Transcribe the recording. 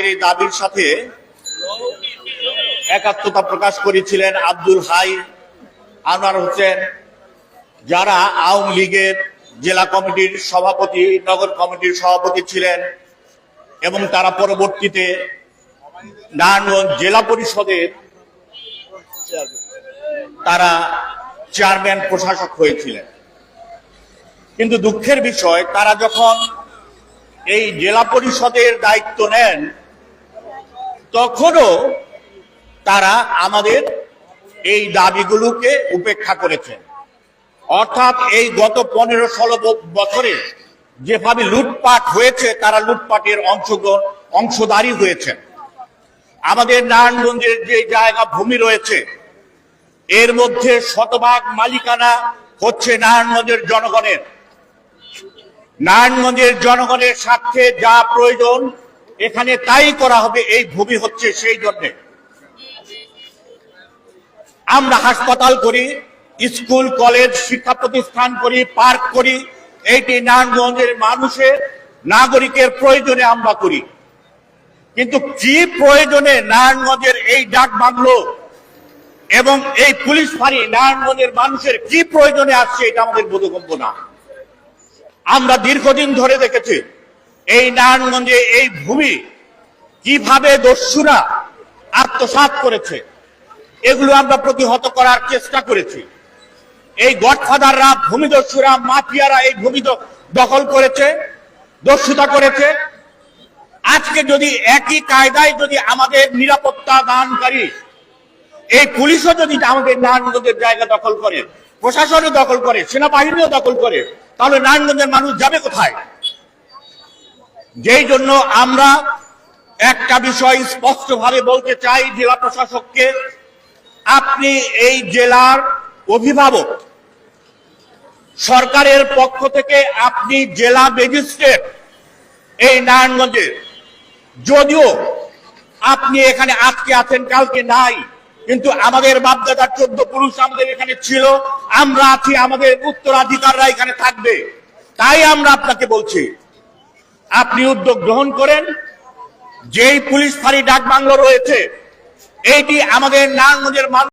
আমাদের এই দাবির সাথে একাত্মতা প্রকাশ করেছিলেন আব্দুল হাই, আনোয়ার হোসেন, যারা আওয়ামী লীগের জেলা কমিটির সভাপতি, নগর কমিটির সভাপতি ছিলেন এবং তারা পরবর্তীতে নারায়ণগঞ্জ জেলা পরিষদের তারা চেয়ারম্যান প্রশাসক হয়েছিলেন। কিন্তু দুঃখের বিষয়, তারা যখন এই জেলা পরিষদের দায়িত্ব নেন তখনও তারা আমাদের এই দাবিগুলোকে উপেক্ষা করেছেন। অর্থাৎ এই গত 15-16 বছরে যেভাবে লুটপাট হয়েছে, তারা লুটপাটের অংশদারী হয়েছেন। আমাদের নারায়ণগঞ্জের যে জায়গা ভূমি রয়েছে এর মধ্যে শতভাগ মালিকানা হচ্ছে নারায়ণগঞ্জের জনগণের। নারায়ণগঞ্জের জনগণের স্বার্থে যা প্রয়োজন এখানে তাই করা হবে। এই ভূমি হচ্ছে সেই জন্যে আমরা হাসপাতাল করি, স্কুল কলেজ শিক্ষা প্রতিষ্ঠান করি, পার্ক করি। এইটি নারায়ণগঞ্জের মানুষের নাগরিকের প্রয়োজনে আমরা করি। কিন্তু কি প্রয়োজনে নারায়ণগঞ্জের এই ডাক বাংলো এবং এই পুলিশ ফাঁড়ি নারায়ণগঞ্জের মানুষের কি প্রয়োজনে আসছে, এটা আমাদের বোধগম্য না। আমরা দীর্ঘদিন ধরে দেখেছি এই নারায়ণগঞ্জে এই ভূমি কিভাবে দস্যুরা আত্মসাৎ করেছে, এগুলো আমরা প্রতিহত করার চেষ্টা করেছি। এই গডফাদাররা, ভূমিদস্যুরা, মাফিয়ারা এই ভূমি দখল করেছে, দস্যুতা করেছে। আজকে যদি একই কায়দায় যদি আমাদের নিরাপত্তা দানকারী এই পুলিশও যদি আমাদের নারায়ণগঞ্জের জায়গা দখল করে, প্রশাসনও দখল করে, সেনাবাহিনীও দখল করে, তাহলে নারায়ণগঞ্জের মানুষ যাবে কোথায়? যেই জন্য আমরা একটা বিষয় স্পষ্টভাবে বলতে চাই জেলা প্রশাসককে, আপনি এই জেলার অভিভাবক, সরকারের পক্ষ থেকে আপনি জেলা ম্যাজিস্ট্রেট এই নারায়ণগঞ্জের। যদিও আপনি এখানে আজকে আছেন, কালকে নাই, কিন্তু আমাদের বাপদাদার 14 পুরুষ আমাদের এখানে ছিল, আমরা আছি, আমাদের উত্তরাধিকাররা এখানে থাকবে। তাই আমরা আপনাকে বলছি, আপনি উদ্যোগ গ্রহণ করেন। যেই পুলিশ ফাঁড়ি ডাক বাংলো রয়েছে, এইটি আমাদের নারায়ণগঞ্জের মানুষ